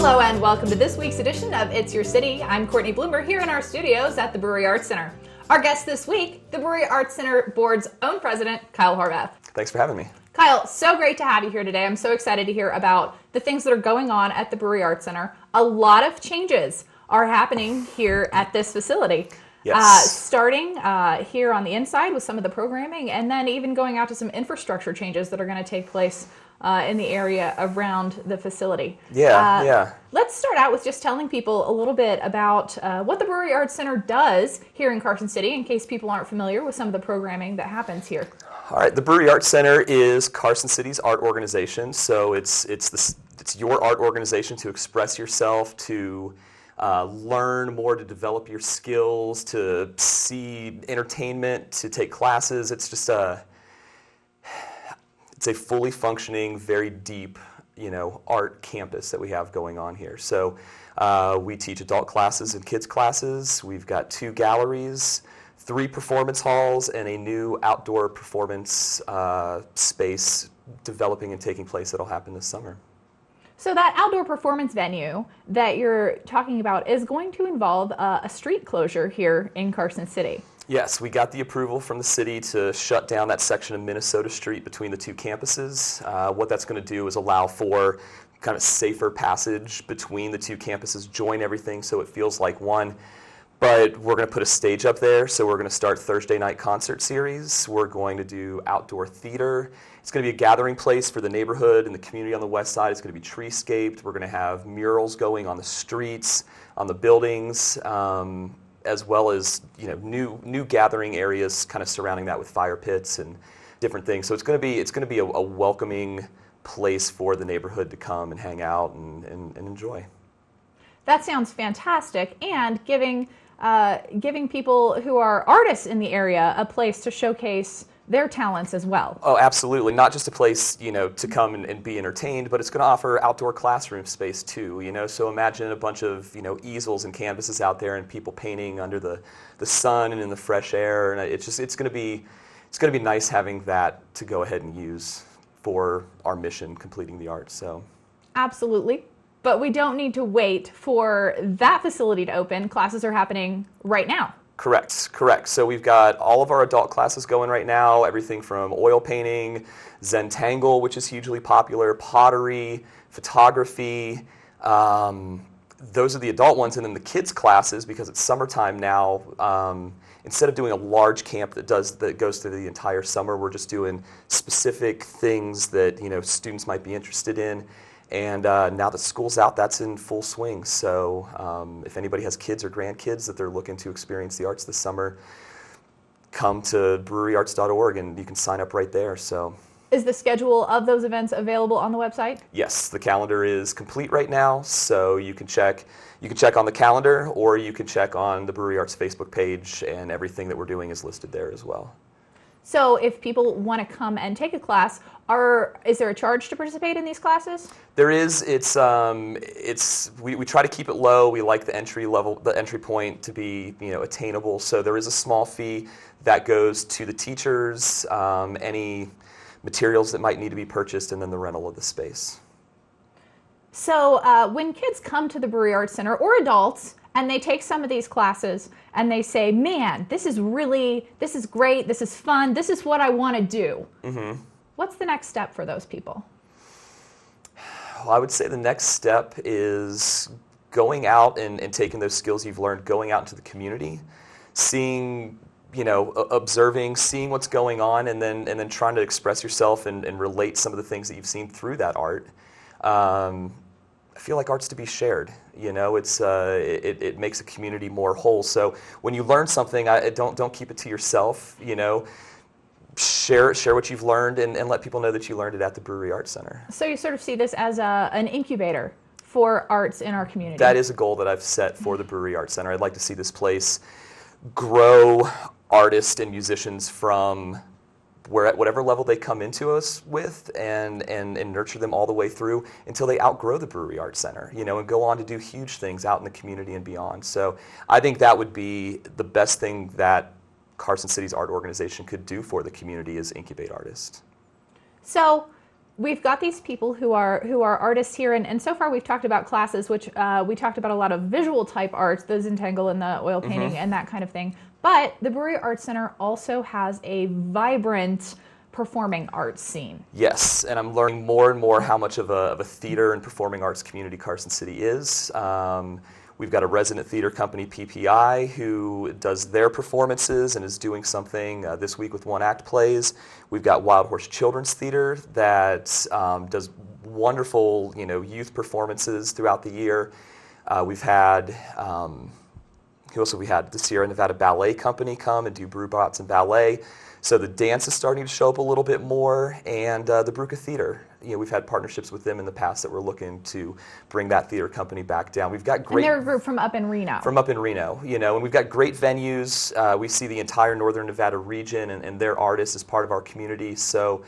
Hello and welcome to this week's edition of It's Your City. I'm Cortney Bloomer here in our studios at the Brewery Arts Center. Our guest this week, the Brewery Arts Center Board's own president, Kyle Horvath. Thanks for having me. Kyle, so great to have you here today. I'm so excited to hear about the things that are going on at the Brewery Arts Center. A lot of changes are happening here at this facility. Yes. Starting here on the inside with some of the programming, and then even going out to some infrastructure changes that are going to take place in the area around the facility. Yeah. Let's start out with just telling people a little bit about what the Brewery Arts Center does here in Carson City, in case people aren't familiar with some of the programming that happens here. All right, the Brewery Arts Center is Carson City's art organization, so it's your art organization to express yourself, to learn more, to develop your skills, to see entertainment, to take classes. It's just it's a fully functioning, very deep, art campus that we have going on here. So we teach adult classes and kids classes. We've got 2 galleries, 3 performance halls, and a new outdoor performance space developing and taking place that'll happen this summer. So that outdoor performance venue that you're talking about is going to involve a street closure here in Carson City. Yes, we got the approval from the city to shut down that section of Minnesota Street between the 2 campuses. What that's going to do is allow for kind of safer passage between the 2 campuses, join everything so it feels like one. But we're going to put a stage up there, so we're going to start Thursday night concert series. We're going to do outdoor theater. It's going to be a gathering place for the neighborhood and the community on the west side. It's going to be treescaped. We're going to have murals going on the streets, on the buildings, as well as new gathering areas kind of surrounding that with fire pits and different things. So it's going to be a welcoming place for the neighborhood to come and hang out and enjoy. That sounds fantastic, and giving people who are artists in the area a place to showcase their talents as well. Oh, absolutely. Not just a place, to come and be entertained, but it's going to offer outdoor classroom space too, So imagine a bunch of, easels and canvases out there and people painting under the sun and in the fresh air. And it's going to be nice having that to go ahead and use for our mission, completing the arts. So. Absolutely. But we don't need to wait for that facility to open. Classes are happening right now. Correct. So we've got all of our adult classes going right now, everything from oil painting, Zentangle, which is hugely popular, pottery, photography. Those are the adult ones. And then the kids classes, because it's summertime now, instead of doing a large camp that goes through the entire summer, we're just doing specific things that students might be interested in. And now that school's out, that's in full swing. So if anybody has kids or grandkids that they're looking to experience the arts this summer, come to breweryarts.org and you can sign up right there. So, is the schedule of those events available on the website? Yes, the calendar is complete right now. So you can check on the calendar, or you can check on the Brewery Arts Facebook page, and everything that we're doing is listed there as well. So if people want to come and take a class, is there a charge to participate in these classes? There is. We try to keep it low. We like the entry point to be attainable. So there is a small fee that goes to the teachers, any materials that might need to be purchased, and then the rental of the space. So when kids come to the Brewery Arts Center, or adults, and they take some of these classes and they say, man, this is great, this is fun, this is what I want to do. Mm-hmm. What's the next step for those people? Well, I would say the next step is going out and taking those skills you've learned, going out into the community, seeing, observing, seeing what's going on, and then trying to express yourself and relate some of the things that you've seen through that art. I feel like art's to be shared. It makes a community more whole. So when you learn something, don't keep it to yourself. Share what you've learned and let people know that you learned it at the Brewery Arts Center. So you sort of see this as an incubator for arts in our community. That is a goal that I've set for the Brewery Arts Center. I'd like to see this place grow artists and musicians from whatever level they come into us with, and nurture them all the way through until they outgrow the Brewery Arts Center, and go on to do huge things out in the community and beyond. So I think that would be the best thing that Carson City's art organization could do for the community, is incubate artists. So we've got these people who are artists here, and so far we've talked about classes, which we talked about a lot of visual type arts, the Zentangle and the oil painting and that kind of thing. But the Brewery Arts Center also has a vibrant performing arts scene. Yes, and I'm learning more and more how much of a theater and performing arts community Carson City is. We've got a resident theater company, PPI, who does their performances and is doing something this week with one-act plays. We've got Wild Horse Children's Theater that does wonderful, youth performances throughout the year. We've had, who else have we had? The Sierra Nevada Ballet Company come and do Brewbots and ballet. So the dance is starting to show up a little bit more, and the Bruca Theater. We've had partnerships with them in the past that we're looking to bring that theater company back down. We've got great. And they're a group from up in Reno. From up in Reno, and we've got great venues. We see the entire northern Nevada region and their artists as part of our community. So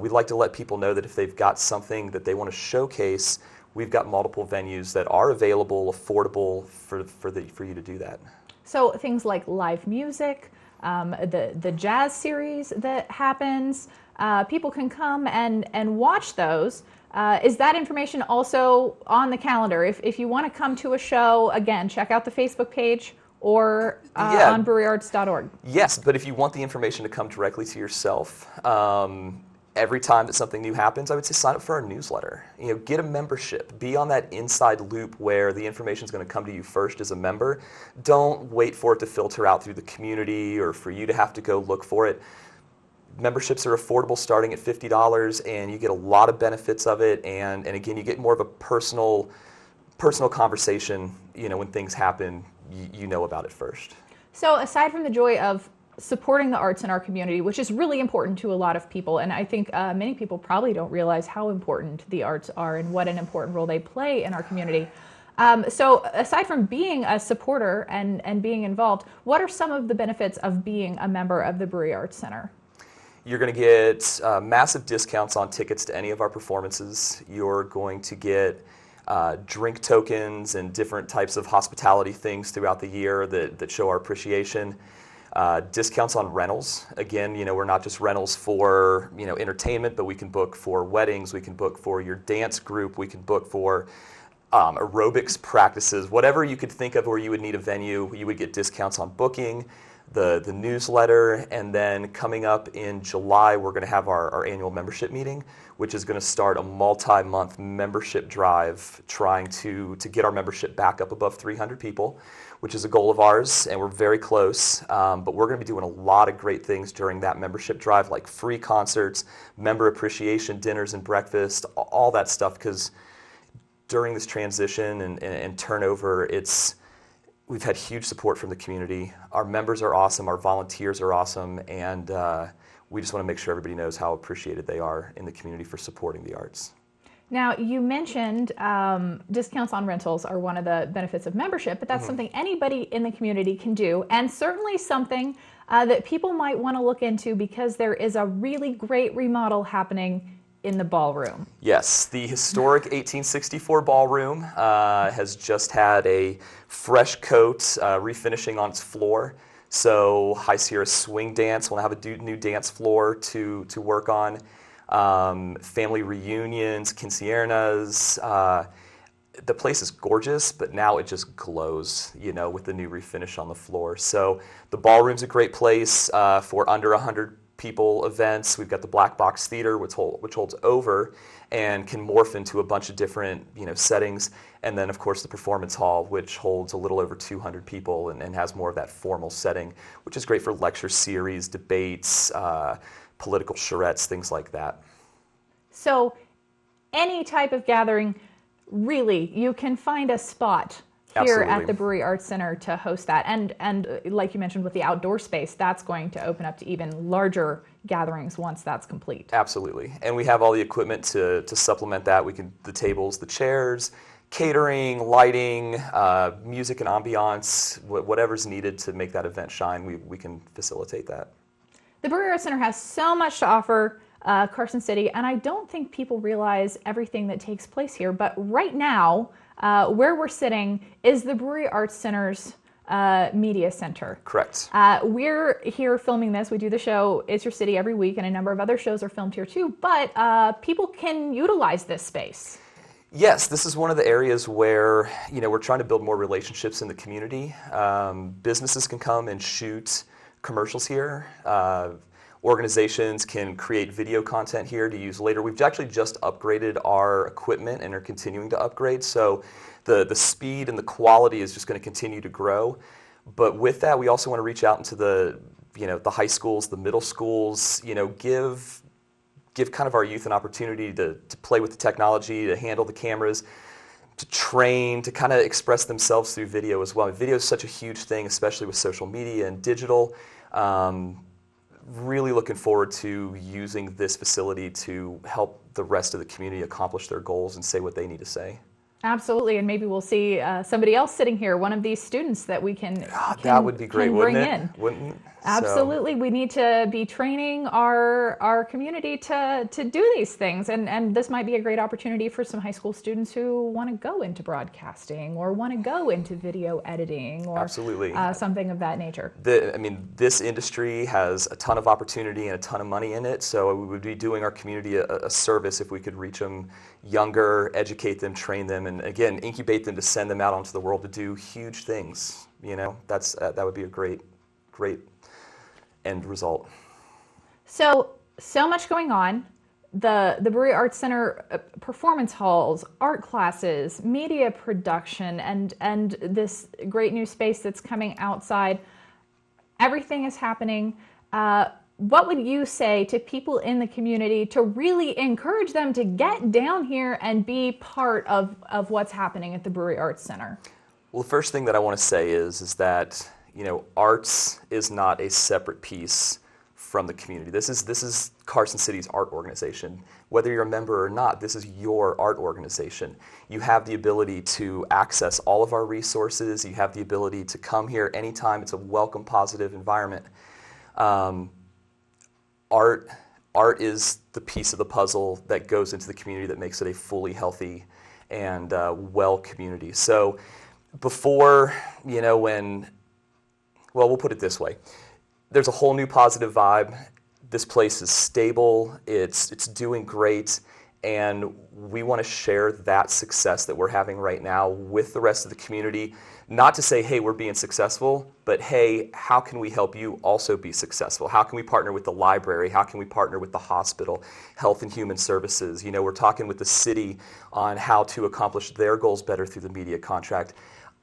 we'd like to let people know that if they've got something that they want to showcase, we've got multiple venues that are available, affordable for you to do that. So things like live music. The jazz series that happens, people can come and watch those. Is that information also on the calendar? If you want to come to a show, again, check out the Facebook page or on breweryarts.org. Yes, but if you want the information to come directly to yourself, every time that something new happens, I would say sign up for our newsletter. Get a membership. Be on that inside loop where the information is going to come to you first as a member. Don't wait for it to filter out through the community or for you to have to go look for it. Memberships are affordable, starting at $50, and you get a lot of benefits of it. And again, you get more of a personal conversation. When things happen, you know about it first. So aside from the joy of supporting the arts in our community, which is really important to a lot of people, and I think many people probably don't realize how important the arts are and what an important role they play in our community. So aside from being a supporter and being involved, what are some of the benefits of being a member of the Brewery Arts Center? You're going to get massive discounts on tickets to any of our performances. You're going to get drink tokens and different types of hospitality things throughout the year that show our appreciation. Discounts on rentals. Again, we're not just rentals for, entertainment, but we can book for weddings, we can book for your dance group, we can book for aerobics practices, whatever you could think of where you would need a venue, you would get discounts on booking, the newsletter, and then coming up in July, we're going to have our annual membership meeting, which is going to start a multi-month membership drive trying to get our membership back up above 300 people, which is a goal of ours, and we're very close. But we're going to be doing a lot of great things during that membership drive, like free concerts, member appreciation dinners and breakfast, all that stuff, because during this transition and turnover, we've had huge support from the community. Our members are awesome, our volunteers are awesome, and we just want to make sure everybody knows how appreciated they are in the community for supporting the arts. Now, you mentioned discounts on rentals are one of the benefits of membership, but that's something anybody in the community can do, and certainly something that people might want to look into because there is a really great remodel happening in the ballroom. Yes, the historic 1864 ballroom has just had a fresh coat refinishing on its floor. So High Sierra Swing Dance will have a new dance floor to work on. Family reunions, quinceañeras. The place is gorgeous, but now it just glows, with the new refinish on the floor. So the ballroom's a great place for under 100 people events. We've got the Black Box Theater, which holds over and can morph into a bunch of different settings. And then, of course, the Performance Hall, which holds a little over 200 people and has more of that formal setting, which is great for lecture series, debates, political charrettes, things like that. So any type of gathering, really, you can find a spot here Absolutely. at the Brewery Arts Center to host that. And like you mentioned with the outdoor space, that's going to open up to even larger gatherings once that's complete. Absolutely. And we have all the equipment to supplement that. The tables, the chairs, catering, lighting, music and ambiance, whatever's needed to make that event shine, we can facilitate that. The Brewery Arts Center has so much to offer Carson City, and I don't think people realize everything that takes place here. But right now, where we're sitting is the Brewery Arts Center's Media Center. Correct. We're here filming this. We do the show It's Your City every week, and a number of other shows are filmed here too, but people can utilize this space. Yes, this is one of the areas where, we're trying to build more relationships in the community. Businesses can come and shoot commercials here. Organizations can create video content here to use later. We've actually just upgraded our equipment and are continuing to upgrade, so the speed and the quality is just going to continue to grow. But with that, we also want to reach out into the high schools, the middle schools, give kind of our youth an opportunity to play with the technology, to handle the cameras, to train, to kind of express themselves through video as well. Video is such a huge thing, especially with social media and digital. Really looking forward to using this facility to help the rest of the community accomplish their goals and say what they need to say. Absolutely, and maybe we'll see somebody else sitting here, one of these students that we can that would be great, bring wouldn't in. It? Wouldn't it? Absolutely, we need to be training our community to do these things, and this might be a great opportunity for some high school students who want to go into broadcasting or want to go into video editing or Absolutely. Something of that nature. This industry has a ton of opportunity and a ton of money in it, so we would be doing our community a service if we could reach them younger, educate them, train them, and again, incubate them to send them out onto the world to do huge things. That would be a great end result. So much going on. The Brewery Arts Center, performance halls, art classes, media production, and this great new space that's coming outside. Everything is happening. What would you say to people in the community to really encourage them to get down here and be part of what's happening at the Brewery Arts Center? Well, the first thing that I want to say is that arts is not a separate piece from the community. This is Carson City's art organization. Whether you're a member or not, this is your art organization. You have the ability to access all of our resources. You have the ability to come here anytime. It's a welcome, positive environment. Art is the piece of the puzzle that goes into the community that makes it a fully healthy and well community. So before, we'll put it this way. There's a whole new positive vibe. This place is stable. It's doing great. And we want to share that success that we're having right now with the rest of the community. Not to say, hey, we're being successful, but hey, how can we help you also be successful? How can we partner with the library? How can we partner with the hospital, Health and Human Services? We're talking with the city on how to accomplish their goals better through the media contract.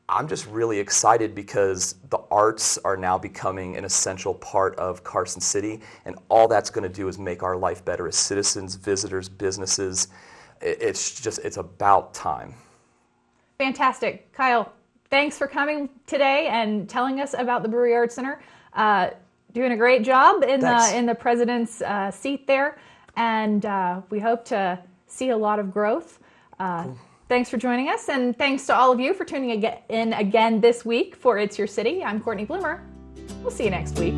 I'm just really excited because the arts are now becoming an essential part of Carson City, and all that's going to do is make our life better as citizens, visitors, businesses. It's about time. Fantastic. Kyle, thanks for coming today and telling us about the Brewery Arts Center. Doing a great job in the president's seat there, and we hope to see a lot of growth. Cool. Thanks for joining us, and thanks to all of you for tuning in again this week for It's Your City. I'm Cortney Bloomer. We'll see you next week.